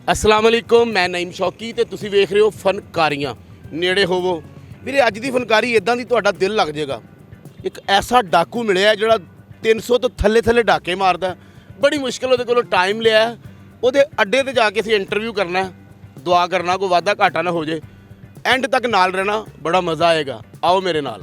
अस्सलाम वालेकुम, मैं नईम शौकी ਤੇ ਤੁਸੀਂ ਵੇਖ ਰਹੇ ਹੋ ਫਨਕਾਰੀਆਂ। ਨੇੜੇ ਹੋਵੋ ਵੀਰੇ। ਅੱਜ ਦੀ ਫਨਕਾਰੀ ਇਦਾਂ ਦੀ ਤੁਹਾਡਾ ਦਿਲ ਲੱਗ ਜਾਏਗਾ। ਇੱਕ ਐਸਾ ਡਾਕੂ ਮਿਲਿਆ ਜਿਹੜਾ 300 ਤੋਂ ਥੱਲੇ ਡਾਕੇ ਮਾਰਦਾ। ਬੜੀ ਮੁਸ਼ਕਿਲ ਉਹਦੇ ਕੋਲੋਂ ਟਾਈਮ ਲਿਆ। ਉਹਦੇ ਅੱਡੇ ਤੇ ਜਾ ਕੇ ਅਸੀਂ ਇੰਟਰਵਿਊ ਕਰਨਾ, ਦੁਆ ਕਰਨਾ ਕੋਈ ਵਾਧਾ ਘਾਟਾ ਨਾ ਹੋ ਜੇ। ਐਂਡ ਤੱਕ ਨਾਲ ਰਹਿਣਾ, ਬੜਾ ਮਜ਼ਾ ਆਏਗਾ। ਆਓ ਮੇਰੇ ਨਾਲ।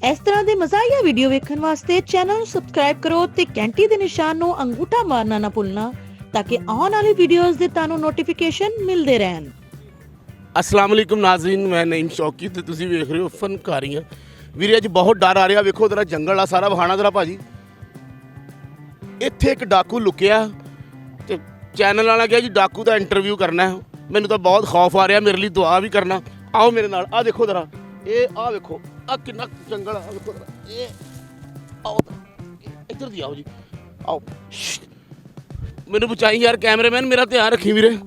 ਇਸ ਤਰ੍ਹਾਂ ਦੇ ਮਜ਼ਾਹੀਆ ਵੀਡੀਓ ਵੇਖਣ ਵਾਸਤੇ ਚੈਨਲ ਨੂੰ ਸਬਸਕ੍ਰਾਈਬ ਕਰੋ ਤੇ ਘੰਟੀ ਦੇ ਨਿਸ਼ਾਨ ਨੂੰ ਅੰਗੂਠਾ ਮਾਰਨਾ ਨਾ ਭੁੱਲਣਾ ਤਾਂ ਕਿ ਆਉਣ ਵਾਲੀ ਵੀਡੀਓਜ਼ ਦੇ ਤੁਹਾਨੂੰ ਨੋਟੀਫਿਕੇਸ਼ਨ ਮਿਲਦੇ ਰਹਿਣ। अस्सलाम वालेकुम नाज़रीन, मैं नईम शौकी ਤੇ ਤੁਸੀਂ ਵੇਖ ਰਹੇ ਹੋ ਫਨਕਾਰੀਆਂ। ਵੀਰੇ ਅੱਜ ਬਹੁਤ ਡਰ ਆ ਰਿਹਾ। ਵੇਖੋ ਜਰਾ ਜੰਗਲ ਆ ਸਾਰਾ, ਵਹਾਣਾ ਜਰਾ ਭਾਜੀ। ਇੱਥੇ ਇੱਕ ਡਾਕੂ ਲੁਕਿਆ ਤੇ ਚੈਨਲ ਵਾਲਾ ਕਿਹਾ ਜੀ ਡਾਕੂ ਦਾ ਇੰਟਰਵਿਊ ਕਰਨਾ ਹੈ। ਮੈਨੂੰ ਤਾਂ ਬਹੁਤ ਖੌਫ ਆ ਰਿਹਾ, ਮੇਰੇ ਲਈ ਦੁਆ ਵੀ ਕਰਨਾ। ਆਓ ਮੇਰੇ ਨਾਲ। ਆ ਦੇਖੋ ਜਰਾ, ਇਹ ਆ ਵੇਖੋ, ਆ ਕਿੰਨਾ ਜੰਗਲ ਆ। ਵੇਖੋ ਜਰਾ, ਇਹ ਆਓ ਇੱਧਰ ਦੀ ਆਓ ਜੀ, ਆਓ। ਮੈਨੂੰ ਬਚਾਈ ਯਾਰ ਕੈਮਰਾਮੈਨ, ਮੇਰਾ ਧਿਆਨ ਰੱਖੀ ਵੀਰੇ।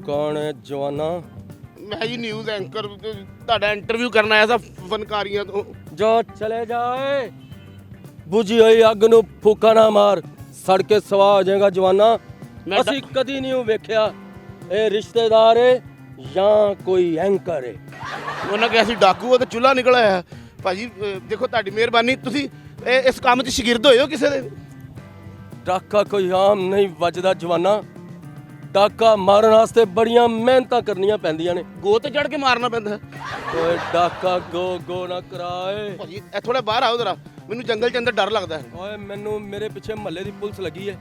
कौन है जवाना? मैं जी न्यूज़ एंकर ਤੁਹਾਡਾ ਇੰਟਰਵਿਊ ਕਰਨ ਆਇਆ ਸੀ ਫਨਕਾਰੀਆਂ ਤੋਂ। जो चले जाए बुझी हुई अग ਨੂੰ ਫੂਕਾ ਨਾ ਮਾਰ, ਸੜ ਕੇ ਸਵਾ ਹੋ ਜਾਏਗਾ ਜਵਾਨਾ। ਅਸੀਂ ਕਦੀ ਨਹੀਂ ਵੇਖਿਆ ਇਹ ਰਿਸ਼ਤੇਦਾਰ ਹੈ ਜਾਂ ਕੋਈ ਐਂਕਰ ਹੈ। ਉਹਨਾਂ ਕਿਹਾ ਸੀ ਡਾਕੂ, ਉਹ ਤਾਂ ਚੁੱਲ੍ਹਾ ਨਿਕਲ ਆਇਆ। ਭਾਜੀ ਦੇਖੋ ਤੁਹਾਡੀ ਮਿਹਰਬਾਨੀ, ਤੁਸੀਂ ਇਸ ਕੰਮ 'ਚ ਸ਼ਾਗਿਰਦ ਹੋਏ ਹੋ ਕਿਸੇ ਦੇ? ਡਾਕਾ ਕੋਈ ਆਮ ਨਹੀਂ ਵੱਜਦਾ ਜਵਾਨਾ। ਡਾਕਾ ਮਾਰਨ ਵਾਸਤੇ ਬੜੀਆਂ ਮਿਹਨਤਾਂ ਕਰਨੀਆਂ ਪੈਂਦੀਆਂ ਨੇ। ਗੋ ਤੇ ਚੜ ਕੇ ਮਾਰਨਾ ਪੈਂਦਾ। ਓਏ ਡਾਕਾ ਗੋ ਨਾ ਕਰਾਏ। ਭਾਜੀ ਇਹ ਥੋੜਾ ਬਾਹਰ ਆਓ ਜ਼ਰਾ, ਮੈਨੂੰ ਜੰਗਲ 'ਚ ਅੰਦਰ ਡਰ ਲੱਗਦਾ ਹੈ। ਓਏ ਮੈਨੂੰ ਮੇਰੇ ਪਿੱਛੇ ਮਹੱਲੇ ਦੀ ਪੁਲਿਸ ਲੱਗੀ ਹੈ।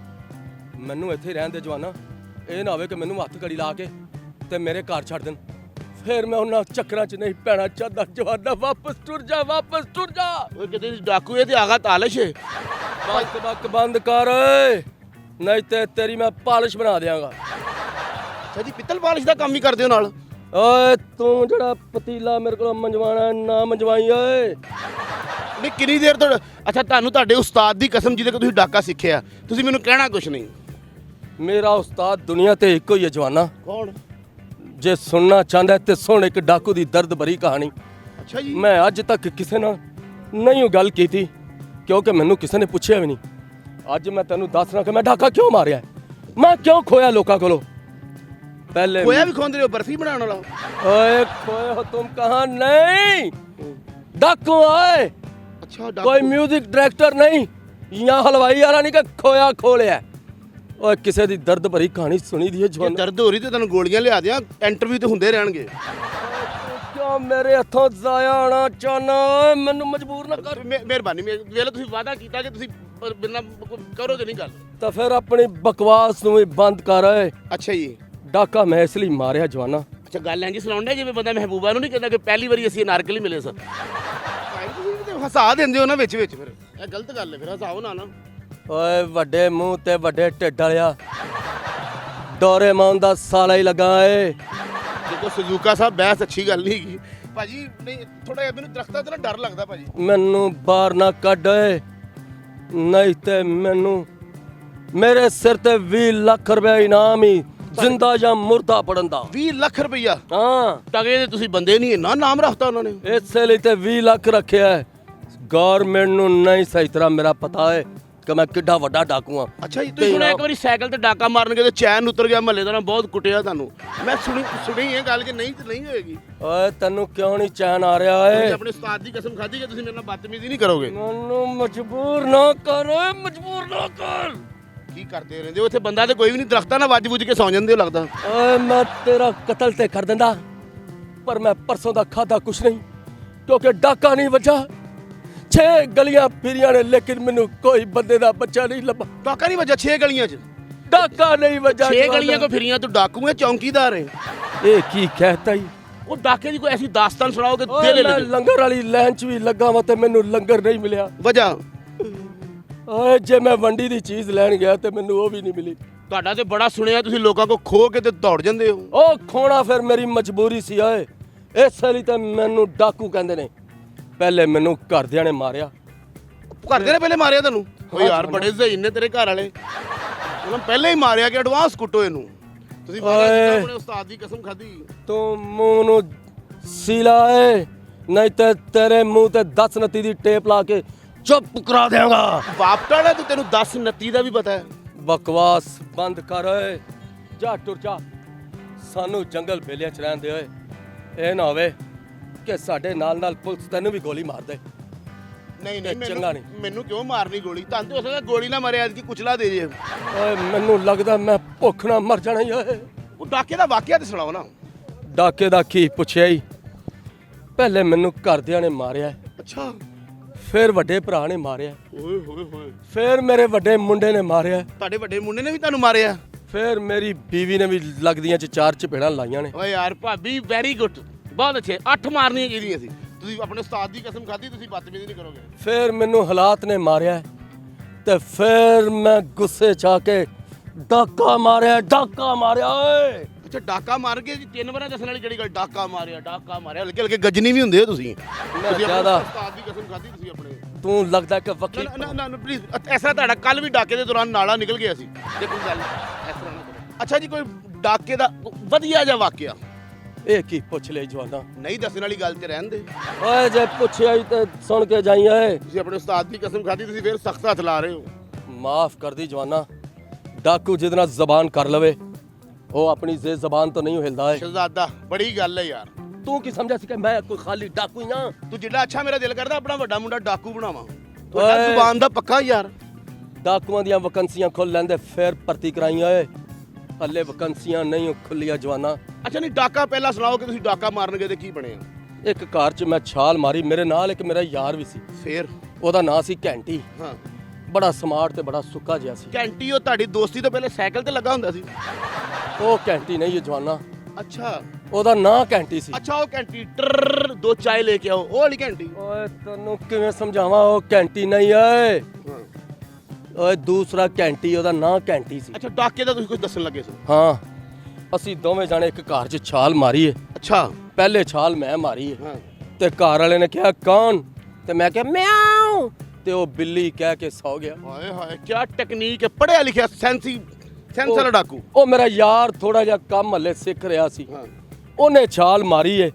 ਮੈਨੂੰ ਇੱਥੇ ਰਹਿਣ ਦੇ ਜਵਾਨਾ। ਇਹ ਨਾ ਹੋਵੇ ਕਿ ਮੈਨੂੰ ਹੱਥ ਘੜੀ ਲਾ ਕੇ ਤੇ ਮੇਰੇ ਘਰ ਛੱਡ ਦੇਣ। ਫਿਰ ਮੈਂ ਉਹਨਾਂ ਚੱਕਰਾਂ 'ਚ ਨਹੀਂ ਪੈਣਾ ਚਾਹਦਾ ਜਵਾਨਾ। ਵਾਪਸ ਟੁਰ ਜਾ, ਵਾਪਸ ਟੁਰ ਜਾ। ਓਏ ਕਿਤੇ ਡਾਕੂ ਇਹ ਤੇ ਆਗਾ ਤਾਲਿਸ਼ ਹੈ। ਬੱਕ ਬੰਦ ਕਰ ਓਏ, ਨਹੀਂ ਤੇ ਤੇਰੀ ਮੈਂ ਪਾਲਿਸ਼ ਬਣਾ ਦਿਆਂਗਾ। ਅੱਛਾ ਜੀ, ਪਿੱਤਲ ਪਾਲਿਸ਼ ਦਾ ਕੰਮ ਹੀ ਕਰਦੇ ਹੋ ਨਾਲ? ਓਏ ਤੂੰ ਜਿਹੜਾ ਪਤੀਲਾ ਮੇਰੇ ਕੋਲ ਮੰਜਵਾਣਾ ਨਾ ਮੰਜਵਾਈ ਓਏ। ਨਹੀਂ ਕਿੰਨੀ ਦੇਰ ਤੋਂ? ਅੱਛਾ ਤੁਹਾਨੂੰ ਤੁਹਾਡੇ ਉਸਤਾਦ ਦੀ ਕਸਮ ਜਿਹਦੇ ਕੋਲ ਤੁਸੀਂ ਡਾਕਾ ਸਿੱਖਿਆ, ਤੁਸੀਂ ਮੈਨੂੰ ਕਹਿਣਾ ਕੁਛ ਨਹੀਂ। ਮੇਰਾ ਉਸਤਾਦ ਦੁਨੀਆ ਤੇ ਇੱਕੋ ਹੀ ਹੈ ਜਵਾਨਾ। ਕੌਣ? ਜੇ ਸੁਣਨਾ ਚਾਹੁੰਦਾ ਤੇ ਸੁਣ ਇੱਕ ਡਾਕੂ ਦੀ ਦਰਦ ਭਰੀ ਕਹਾਣੀ। ਅੱਛਾ ਜੀ। ਮੈਂ ਅੱਜ ਤੱਕ ਕਿਸੇ ਨਾਲ ਨਹੀਂ ਉਹ ਗੱਲ ਕੀਤੀ ਕਿਉਂਕਿ ਮੈਨੂੰ ਕਿਸੇ ਨੇ ਪੁੱਛਿਆ ਵੀ ਨਹੀਂ। ਅੱਜ ਮੈਂ ਤੈਨੂੰ ਦੱਸਣਾ ਕਿ ਮੈਂ ਡਾਕਾ ਕਿਉਂ ਮਾਰਿਆ, ਮੈਂ ਕਿਉਂ ਖੋਇਆ ਲੋਕਾਂ ਕੋਲੋਂ। ਪਹਿਲੇ ਖੋਇਆ ਵੀ ਖੋਂਦੇ ਹੋ, ਬਰਫੀ ਬਣਾਉਣ ਵਾਲਾ? ਓਏ ਖੋਏ ਹੋ ਤੁਮ ਕਹਾਂ? ਨਹੀਂ ਡਾਕੂ ਓਏ, ਅੱਛਾ ਕੋਈ ਮਿਊਜ਼ਿਕ ਡਾਇਰੈਕਟਰ ਨਹੀਂ ਜਾਂ ਹਲਵਾਈ ਵਾਲਾ ਨਹੀਂ ਕਿ ਖੋਇਆ ਖੋਲਿਆ। ਓਏ ਕਿਸੇ ਦੀ ਦਰਦ ਭਰੀ ਕਹਾਣੀ ਸੁਣੀ ਦੀ ਹੈ ਜੇ ਜਵਾਨ। ਦਰਦ ਹੋ ਰਹੀ ਤੇ ਤੁਹਾਨੂੰ ਗੋਲੀਆਂ ਲਿਆ ਦਿਆਂ, ਇੰਟਰਵਿਊ ਤੇ ਹੁੰਦੇ ਰਹਿਣਗੇ। ਕਿਉਂ ਮੇਰੇ ਹੱਥੋਂ ਜ਼ਾਇਆ ਆਣਾ ਚਾਹਨਾ? ਓਏ ਮੈਨੂੰ ਮਜਬੂਰ ਨਾ ਕਰ। ਮਿਹਰਬਾਨੀ, ਵੇਲੇ ਤੁਸੀਂ ਵਾਅਦਾ ਕੀਤਾ ਕਿ ਤੁਸੀਂ ਬਿਨਾਂ ਕਰੋ ਤੇ ਨਹੀਂ ਗੱਲ। ਤਾਂ ਫਿਰ ਆਪਣੀ ਬਕਵਾਸ ਨੂੰ ਵੀ ਬੰਦ ਕਰ ਓਏ। ਅੱਛਾ ਜੀ। ਡਾਕਾ ਮੈਂ ਇਸ ਲਈ ਮਾਰਿਆ ਜਵਾਨਾ। ਅੱਛਾ ਗੱਲ ਐਂ ਜੀ ਸੁਣਾਉਂਦੇ ਜਿਵੇਂ ਬੰਦਾ ਮਹਿਬੂਬਾ ਨੂੰ ਨਹੀਂ ਕਹਿੰਦਾ ਕਿ ਪਹਿਲੀ ਵਾਰੀ ਅਸੀਂ ਅਨਾਰਕਲੀ ਮਿਲੇ ਸਰ। ਹਸਾ ਦਿੰਦੇ ਹੋ ਨਾ ਵਿੱਚ ਵਿੱਚ, ਫਿਰ ਇਹ ਗਲਤ ਗੱਲ ਹੈ। ਫਿਰ ਹਸਾਓ ਨਾ। ਓਏ ਵੱਡੇ ਮੂੰਹ ਤੇ ਵੱਡੇ ਢਿੱਡ ਵਾਲਿਆ, ਡੋਰੇਮੋਨ ਦਾ ਸਾਲਾ ਹੀ ਲੱਗਾ ਏ। ਦੇਖੋ ਸੁਜ਼ੂਕਾ ਸਾਹਿਬ, ਬਹਿਸ ਅੱਛੀ ਗੱਲ ਨਹੀਂ ਹੈਗੀ ਭਾਜੀ। ਨਹੀਂ ਥੋੜਾ ਜਿਹਾ ਮੈਨੂੰ ਦਰਖਤਾਂ ਤੋਂ ਨਾ ਡਰ ਲੱਗਦਾ ਭਾਜੀ। ਮੈਨੂੰ ਬਾਹਰ ਨਾ ਕੱਢ ਓਏ, ਨਹੀਂ ਤੇ ਮੈਨੂੰ ਮੇਰੇ ਸਿਰ ਤੇ 20 ਲੱਖ ਰੁਪਏ ਇਨਾਮ ਹੀ, ਜ਼ਿੰਦਾ ਜਾਂ ਮੁਰਦਾ ਪੜਨ ਦਾ। 20 ਲੱਖ ਰੁਪਈਆ? ਹਾਂ ਟਗੇ ਦੇ ਤੁਸੀਂ ਬੰਦੇ ਨਹੀਂ, ਇੰਨਾ ਨਾਮ ਰੱਖਤਾ ਉਹਨਾਂ ਨੇ। ਇਸੇ ਲਈ ਤੇ 20 ਲੱਖ ਰੱਖਿਆ ਹੈ। ਗੌਰਮੈਂਟ ਨੂੰ ਨਹੀਂ ਸਹੀ ਤਰ੍ਹਾਂ ਮੇਰਾ ਪਤਾ ਹੈ ਕਿ ਮੈਂ ਕਿੱਡਾ ਵੱਡਾ ਡਾਕੂ ਹਾਂ। ਅੱਛਾ ਜੀ। ਤੁਸੀਂ ਸੁਣਿਆ ਇੱਕ ਵਾਰੀ ਸਾਈਕਲ ਤੇ ਡਾਕਾ ਮਾਰਨ ਗਏ ਤੇ ਚੈਨ ਉਤਰ ਗਿਆ, ਮਹੱਲੇ ਦਾ ਨਾ ਬਹੁਤ ਕੁੱਟਿਆ ਤੁਹਾਨੂੰ। ਮੈਂ ਸੁਣੀ ਇਹ ਗੱਲ ਕਿ ਨਹੀਂ ਤੇ ਨਹੀਂ ਹੋਏਗੀ। ਓਏ ਤੈਨੂੰ ਕਿਉਂ ਨਹੀਂ ਚੈਨ ਆ ਰਿਹਾ ਓਏ? ਆਪਣੇ ਉਸਤਾਦ ਦੀ ਕਸਮ ਖਾਧੀ ਕਿ ਤੁਸੀਂ ਮੇਰੇ ਨਾਲ ਬਦਤਮੀਜ਼ੀ ਨਹੀਂ ਕਰੋਗੇ। ਮੈਨੂੰ ਮਜਬੂਰ ਨਾ ਕਰ ਓਏ, ਮਜਬੂਰ ਨਾ ਕਰ। ਕੀ ਕਰਦੇ ਰਹਿੰਦੇ ਹੋ ਇੱਥੇ? ਬੰਦਾ ਤੇ ਕੋਈ ਵੀ ਨਹੀਂ, ਦਰਖਤਾਂ ਨਾਲ ਵੱਜ ਵੁੱਝ ਕੇ ਸੌਂ ਜਾਂਦੇ ਹੋ ਲੱਗਦਾ। ਓਏ ਮੈਂ ਤੇਰਾ ਕਤਲ ਤੇ ਕਰ ਦਿੰਦਾ, ਪਰ ਮੈਂ ਪਰਸੋਂ ਦਾ ਖਾਦਾ ਕੁਛ ਨਹੀਂ ਕਿਉਂਕਿ ਡਾਕਾ ਨਹੀਂ ਵੱਜਾ। 6 ਗਲੀਆਂ ਫਿਰੀਆਂ ਨੇ ਲੇਕਿਨ ਮੈਨੂੰ ਕੋਈ ਬੰਦੇ ਦਾ ਬੱਚਾ ਨਹੀਂ ਲੱਭਾ। ਡਾਕਾ ਨਹੀਂ ਵੱਜਾ 6 ਗਲੀਆਂ 'ਚ? ਡਾਕਾ ਨਹੀਂ ਵੱਜਾ। 6 ਗਲੀਆਂ ਕੋ ਫਿਰੀਆਂ ਤੂੰ ਡਾਕੂ ਹੈ ਚੌਂਕੀਦਾਰ ਹੈ? ਇਹ ਕੀ ਕਹਿਤਾ ਜੀ? ਉਹ ਡਾਕੇ ਦੀ ਕੋਈ ਐਸੀ ਦਾਸਤਾਨ ਸੁਣਾਓ ਕਿ ਓਏ ਦਿਲ ਮੈਂ ਲੱਗੇ। ਲੰਗਰ ਵਾਲੀ ਲਾਈਨ 'ਚ ਵੀ ਲੱਗਾ ਵਾ ਤੇ ਮੈਨੂੰ ਲੰਗਰ ਨਹੀਂ ਮਿਲਿਆ। ਵਜ੍ਹਾ ਓਏ ਜੇ ਮੈਂ ਵੰਡੀ ਦੀ ਚੀਜ਼ ਲੈਣ ਗਿਆ ਤੇ ਮੈਨੂੰ ਉਹ ਵੀ ਨਹੀਂ ਮਿਲੀ। ਤੁਹਾਡਾ ਤੇ ਬੜਾ ਸੁਣਿਆ ਤੁਸੀਂ ਲੋਕਾਂ ਕੋ ਖੋ ਕੇ ਤੇ ਦੌੜ ਜਾਂਦੇ ਹੋ। ਉਹ ਖੋਣਾ ਫਿਰ ਮੇਰੀ ਮਜਬੂਰੀ ਸੀ ਓਏ, ਇਸ ਲਈ ਤਾਂ ਮੈਨੂੰ ਡਾਕੂ ਕਹਿੰਦੇ ਨੇ। ਪਹਿਲੇ ਮੈਨੂੰ ਘਰਦਿਆਂ ਨੇ ਮਾਰਿਆ। ਘਰਦੇ ਨੇ ਪਹਿਲੇ ਮਾਰਿਆ ਤੈਨੂੰ? ਓ ਯਾਰ ਬੜੇ ਸਹੀ ਨੇ ਤੇਰੇ ਘਰ ਵਾਲੇ, ਉਹਨਾਂ ਪਹਿਲੇ ਹੀ ਮਾਰਿਆ ਕਿ ਐਡਵਾਂਸ ਕੁੱਟੋ ਇਹਨੂੰ। ਤੁਸੀਂ ਆਪਣੇ ਉਸਤਾਦ ਦੀ ਕਸਮ ਖਾਧੀ। ਤੂੰ ਮੂੰਹ ਨੂੰ ਸੀਲਾ ਏ, ਨਹੀਂ ਤੇ ਤੇਰੇ ਮੂੰਹ ਤੇ 10 ਨਤੀ ਦੀ ਟੇਪ ਲਾ ਕੇ ਚੁੱਪ ਕਰਾ ਦੇਵਾਂਗਾ। ਬਾਪਟਾੜਾ ਤੂੰ, ਤੈਨੂੰ 10 29 ਦਾ ਵੀ ਪਤਾ ਹੈ। ਬਕਵਾਸ ਬੰਦ ਕਰ ਓਏ, ਜਾ ਟੁਰ ਜਾ। ਸਾਨੂੰ ਜੰਗਲ ਬੇਲਿਆਂ 'ਚ ਰਹਿੰਦੇ ਓਏ, ਇਹ ਨਾ ਹੋਵੇ ਕਿ ਸਾਡੇ ਨਾਲ ਪੁਲਿਸ ਤੈਨੂੰ ਵੀ ਗੋਲੀ ਮਾਰ ਦੇ। ਨਹੀਂ ਚੰਗਾ ਨਹੀਂ। ਮੈਨੂੰ ਕਿਉਂ ਮਾਰਨੀ ਗੋਲੀ? ਤੁਹਾਨੂੰ ਹੋ ਸਕਦਾ ਗੋਲੀ ਨਾ ਮਾਰੇ ਐਤਕੀ ਕੁਚਲਾ ਦੇ ਜੇ। ਓਏ ਮੈਨੂੰ ਲੱਗਦਾ ਮੈਂ ਭੁੱਖ ਨਾਲ ਮਰ ਜਾਣਾ ਹੀ ਓਏ। ਉਹ ਡਾਕੇ ਦਾ ਵਾਕਿਆ ਤੇ ਸੁਣਾਓ ਨਾ। ਡਾਕੇ ਦਾ ਕੀ ਪੁੱਛਿਆ ਹੀ? ਪਹਿਲੇ ਮੈਨੂੰ ਘਰਦਿਆਂ ਨੇ ਮਾਰਿਆ, ਅੱਛਾ। ਫਿਰ ਵੱਡੇ ਭਰਾ ਨੇ ਮਾਰਿਆ, ਓਏ ਹੋਏ ਹੋਏ। ਫਿਰ ਮੇਰੇ ਵੱਡੇ ਮੁੰਡੇ ਨੇ ਮਾਰਿਆ, ਤੁਹਾਡੇ ਵੱਡੇ ਮੁੰਡੇ ਨੇ ਵੀ ਤੁਹਾਨੂੰ ਮਾਰਿਆ? ਫਿਰ ਮੇਰੀ ਬੀਵੀ ਨੇ ਵੀ ਲੱਗਦੀਆਂ 'ਚ 4 ਚਪੇੜਾਂ ਲਾਈਆਂ ਨੇ। ਓਏ ਯਾਰ ਭਾਬੀ ਵੈਰੀ ਗੁੱਡ, ਬਹੁਤ ਅੱਛੇ। 8 ਮਾਰਨੀਆਂ ਚਾਹੀਦੀਆਂ ਸੀ। ਤੁਸੀਂ ਆਪਣੇ ਉਸਤਾਦ ਦੀ ਕਸਮ ਖਾਧੀ, ਤੁਸੀਂ ਬਦਤਮੀਜ਼ੀ ਨਹੀਂ ਕਰੋਗੇ। ਫਿਰ ਮੈਨੂੰ ਹਾਲਾਤ ਨੇ ਮਾਰਿਆ ਤੇ ਫਿਰ ਮੈਂ ਗੁੱਸੇ 'ਚ ਆ ਕੇ ਡਾਕਾ ਮਾਰਿਆ ਓਏ। ਅੱਛਾ ਡਾਕਾ ਮਾਰ ਕੇ ਜੀ 3 ਵਾਰਾਂ ਦੱਸਣ ਵਾਲੀ ਕਿਹੜੀ ਗੱਲ? ਡਾਕਾ ਮਾਰਿਆ ਹਲਕੇ ਹਲਕੇ ਗੱਜਣੀ ਵੀ ਹੁੰਦੇ ਹੋ ਤੁਸੀਂ। ਮੈਂ ਜ਼ਿਆਦਾ ਉਸਤਾਦ ਦੀ ਕਸਮ ਖਾਧੀ ਤੁਸੀਂ ਆਪਣੇ। ਤੂੰ ਲੱਗਦਾ ਕਿ ਵਕੀਲ। ਨਾ ਪਲੀਜ਼, ਐਸਾ ਤੁਹਾਡਾ ਕੱਲ ਵੀ ਡਾਕੇ ਦੇ ਦੌਰਾਨ ਨਾਲਾ ਨਿਕਲ ਗਿਆ ਸੀ। ਦੇਖੋ ਗੱਲ ਇਸ ਤਰ੍ਹਾਂ ਨਾ ਕਰੋ। ਅੱਛਾ ਜੀ, ਕੋਈ ਡਾਕੇ ਦਾ ਵਧੀਆ ਜਿਹਾ ਵਾਕਿਆ? ਇਹ ਕੀ ਪੁੱਛ ਲਿਆ ਜਵਾਨਾ? ਨਹੀਂ ਦੱਸਣ ਵਾਲੀ ਗੱਲ ਤੇ ਰਹਿਣ ਦੇ। ਓਏ ਜੇ ਪੁੱਛਿਆ ਹੀ ਤੇ ਸੁਣ ਕੇ ਜਾਈ ਓਏ। ਤੁਸੀਂ ਆਪਣੇ ਉਸਤਾਦ ਦੀ ਕਸਮ ਖਾਧੀ, ਤੁਸੀਂ ਫਿਰ ਸਖਤ ਹੱਥ ਲਾ ਰਹੇ ਹੋ। ਮਾਫ ਕਰ ਦੀ ਜਵਾਨਾ। ਡਾਕੂ ਜਿਹਦੇ ਨਾਲ ਜ਼ਬਾਨ ਕਰ ਲਵੇ ਉਹ ਆਪਣੀ ਜ਼ਬਾਨ ਤੋਂ ਨਹੀਂ ਹਿਲਦਾ ਏ। ਸ਼ਹਿਜ਼ਾਦਾ ਬੜੀ ਗੱਲ ਹੈ ਯਾਰ। ਤੂੰ ਕੀ ਸਮਝਿਆ ਸੀ ਕਿ ਮੈਂ ਕੋਈ ਖਾਲੀ ਡਾਕੂ ਹੀ ਆ? ਤੂੰ ਜਿੱਡਾ ਅੱਛਾ ਮੇਰਾ ਦਿਲ ਕਰਦਾ ਆਪਣਾ ਵੱਡਾ ਮੁੰਡਾ ਡਾਕੂ ਬਣਾਵਾਂ। ਤੁਹਾਡਾ ਜ਼ੁਬਾਨ ਦਾ ਪੱਕਾ ਯਾਰ। ਡਾਕੂਆਂ ਦੀਆਂ ਵੈਕੰਸੀਆਂ ਖੁੱਲ ਲੈਂਦੇ ਫਿਰ ਭਰਤੀ ਕਰਾਈ ਓਏ। ਹੱਲੇ ਵੈਕੰਸੀਆਂ ਨਹੀਂ ਖੁੱਲੀਆਂ ਜਵਾਨਾ। ਅੱਛਾ ਨਹੀਂ, ਡਾਕਾ ਪਹਿਲਾਂ ਸੁਣਾਓ ਕਿ ਤੁਸੀਂ ਡਾਕਾ ਮਾਰਨ ਗਏ ਤੇ ਕੀ ਬਣਿਆ? ਇੱਕ ਘਰ 'ਚ ਮੈਂ ਛਾਲ ਮਾਰੀ, ਮੇਰੇ ਨਾਲ ਇੱਕ ਮੇਰਾ ਯਾਰ ਵੀ ਸੀ। ਫੇਰ? ਉਹਦਾ ਨਾਂ ਸੀ ਘੈਂਟੀ। ਹਾਂ। ਬੜਾ ਸਮਾਰਟ ਤੇ ਬੜਾ ਸੁੱਕਾ ਜਿਹਾ ਸੀ। ਘੰਟੀ ਉਹ ਤੁਹਾਡੀ ਦੋਸਤੀ ਤੋਂ ਪਹਿਲੇ ਸਾਈਕਲ ਤੇ ਲੱਗਾ ਹੁੰਦਾ ਸੀ? ਉਹ ਘੈਂਟੀ ਨਹੀਂ ਹੈ ਜਵਾਨਾ, ਅੱਛਾ ਉਹਦਾ ਨਾਂ ਘੈਂਟੀ ਸੀ। ਅੱਛਾ, ਉਹ ਘੰਟੀ ਟਰ 2 ਚਾय ਲੈ ਕੇ ਆਓ, ਉਹ ਵਾਲੀ ਘੰਟੀ? ਓਏ ਤੈਨੂੰ ਕਿਵੇਂ ਸਮਝਾਵਾਂ, ਉਹ ਘੈਂਟੀ ਨਹੀਂ ਓਏ। ਹਾਂ। ਓਏ ਦੂਸਰਾ ਘੈਂਟੀ, ਉਹਦਾ ਨਾਂ ਘੈਂਟੀ ਸੀ। ਅੱਛਾ, ਡਾਕੇ ਦਾ ਤੁਸੀਂ ਕੁਝ ਦੱਸਣ ਲੱਗੇ ਸੀ? ਹਾਂ, ਅਸੀਂ ਦੋਵੇਂ ਜਾਣੇ ਇੱਕ ਘਰ 'ਚ ਛਾਲ ਮਾਰੀ ਏ। ਅੱਛਾ। ਪਹਿਲੇ ਛਾਲ ਮੈਂ ਮਾਰੀ ਏ ਹਾਂ। ਤੇ ਘਰ ਵਾਲੇ ਨੇ ਕਿਹਾ ਕੌਣ? ਤੇ ਮੈਂ ਕਿਹਾ ਮਿਆਉ, ਤੇ ਉਹ ਬਿੱਲੀ ਕਹਿ ਕੇ ਸੌ ਗਿਆ। ਹਾਏ ਹਾਏ, ਕੀ ਟੈਕਨੀਕ ਹੈ! ਪੜਿਆ ਲਿਖਿਆ ਸੈਂਸ ਵਾਲਾ ਡਾਕੂ। ਉਹ ਮੇਰਾ ਯਾਰ ਥੋੜਾ ਜਿਹਾ ਕੰਮ ਹੱਲੇ ਸਿੱਖ ਰਿਹਾ ਸੀ। ਹਾਂ। ਉਹਨੇ ਛਾਲ ਮਾਰੀ ਏ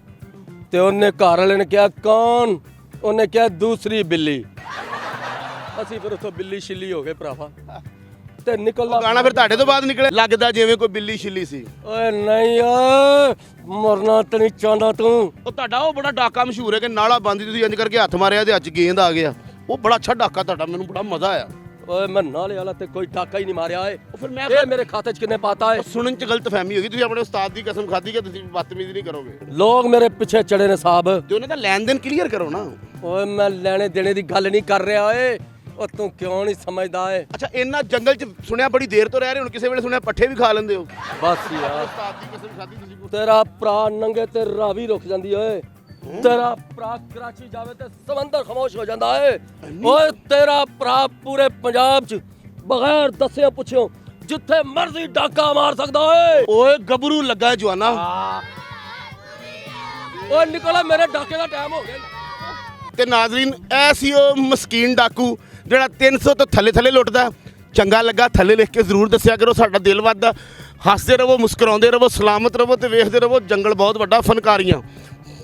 ਤੇ ਉਹਨੇ ਘਰ ਵਾਲੇ ਨੇ ਕਿਹਾ ਕੌਣ? ਉਹਨੇ ਕਿਹਾ ਦੂਸਰੀ ਬਿੱਲੀ। ਅਸੀਂ ਫਿਰ ਉੱਥੋਂ ਬਿੱਲੀ ਛਿੱਲੀ ਹੋ ਗਏ ਭਰਾਵਾ ਤੇ ਨਿਕਲਦਾ। ਗਾਣਾ ਫਿਰ ਤੁਹਾਡੇ ਤੋਂ ਬਾਅਦ ਨਿਕਲਿਆ? ਲੱਗਦਾ ਜਿਵੇਂ ਕੋਈ ਬਿੱਲੀ ਛਿੱਲੀ ਸੀ। ਓਏ ਨਹੀਂ ਓਏ, ਮਰਨਾ ਤੇ ਨਹੀਂ ਚਾਹੁੰਦਾ ਤੂੰ। ਉਹ ਤੁਹਾਡਾ ਉਹ ਬੜਾ ਡਾਕਾ ਮਸ਼ਹੂਰ ਹੈ ਕਿ ਨਾਲਾ ਬੰਦੀ ਤੁਸੀਂ ਇੰਜ ਕਰਕੇ ਹੱਥ ਮਾਰਿਆ ਤੇ ਅੱਜ ਗੇਂਦ ਆ ਗਿਆ। ਉਹ ਬੜਾ ਅੱਛਾ ਡਾਕਾ ਤੁਹਾਡਾ, ਮੈਨੂੰ ਬੜਾ ਮਜ਼ਾ ਆਇਆ। ਓਏ ਮੈਂ ਨਾਲੇ ਵਾਲਾ ਤੇ ਕੋਈ ਡਾਕਾ ਹੀ ਨਹੀਂ ਮਾਰਿਆ ਏ। ਫਿਰ ਮੈਂ ਇਹ ਮੇਰੇ ਖਾਤੇ 'ਚ ਕਿੰਨੇ ਪਾਤਾ ਏ? ਸੁਣਨ 'ਚ ਗਲਤਫਹਿਮੀ ਹੋ ਗਈ। ਤੁਸੀਂ ਆਪਣੇ ਉਸਤਾਦ ਦੀ ਕਸਮ ਖਾਧੀ ਕਿ ਤੁਸੀਂ ਬਦਤਮੀਜ਼ੀ ਨਹੀਂ ਕਰੋਗੇ। ਲੋਕ ਮੇਰੇ ਪਿੱਛੇ ਚੜੇ ਨੇ ਸਾਹਿਬ। ਤੇ ਉਹਨਾਂ ਦਾ ਲੈਣ ਦੇਣ ਕਲੀਅਰ ਕਰੋ ਨਾ। ਓਏ ਮੈਂ ਲੈਣੇ ਦੇਣੇ ਦੀ ਗੱਲ ਨਹੀਂ ਕਰ ਰਿਹਾ ਓਏ। ਉਹ ਤੂੰ ਕਿਉਂ ਨਹੀਂ ਸਮਝਦਾ ਏ? ਅੱਛਾ, ਇੰਨਾ ਜੰਗਲ 'ਚ ਸੁਣਿਆ ਬੜੀ ਦੇਰ ਤੋਂ ਰਹਿ ਰਹੇ, ਹੁਣ ਕਿਸੇ ਵੇਲੇ ਸੁਣਿਆ ਪੱਠੇ ਵੀ ਖਾ ਲੈਂਦੇ ਹੋ। ਬਸ ਯਾਰ, ਉਸਤਾਦ ਦੀ ਕਸਮ ਖਾਧੀ ਤੁਸੀਂ। ਤੇਰਾ ਭਰਾ ਨੰਗੇ ਤੇ ਰਾਵੀ ਰੁਕ ਜਾਂਦੀ ਓਏ। ਤੇਰਾ ਭਰਾ ਕਰਾਚੀ ਜਾਵੇ ਤੇ ਸਮੁੰਦਰ ਖਾਮੋਸ਼ ਹੋ ਜਾਂਦਾ ਏ। ਓਏ ਤੇਰਾ ਭਰਾ ਪੂਰੇ ਪੰਜਾਬ 'ਚ ਬਗੈਰ ਦੱਸਿਆ ਪੁੱਛਿਓ ਜਿੱਥੇ ਮਰਜ਼ੀ ਡਾਕਾ ਮਾਰ ਸਕਦਾ ਓਏ। ਓਏ ਗੱਭਰੂ ਲੱਗਾ ਜਵਾਨਾ। ਓਏ ਨਿਕਲਾ, ਮੇਰੇ ਡਾਕੇ ਦਾ ਟਾਈਮ ਹੋ ਗਿਆ। ਤੇ ਨਾਜ਼ਰੀਨ, ਇਹ ਸੀ ਉਹ ਮਸਕੀਨ ਡਾਕੂ ਜਿਹੜਾ 300 ਤੋਂ ਥੱਲੇ ਲੁੱਟਦਾ। ਚੰਗਾ ਲੱਗਾ ਥੱਲੇ ਲਿਖ ਕੇ ਜ਼ਰੂਰ ਦੱਸਿਆ ਕਰੋ, ਸਾਡਾ ਦਿਲ ਵੱਧਦਾ। ਹੱਸਦੇ ਰਹੋ, ਮੁਸਕਰਾਉਂਦੇ ਰਹੋ, ਸਲਾਮਤ ਰਹੋ ਤੇ ਵੇਖਦੇ ਰਹੋ ਜੰਗਲ ਬਹੁਤ ਵੱਡਾ। ਫਨਕਾਰੀਆਂ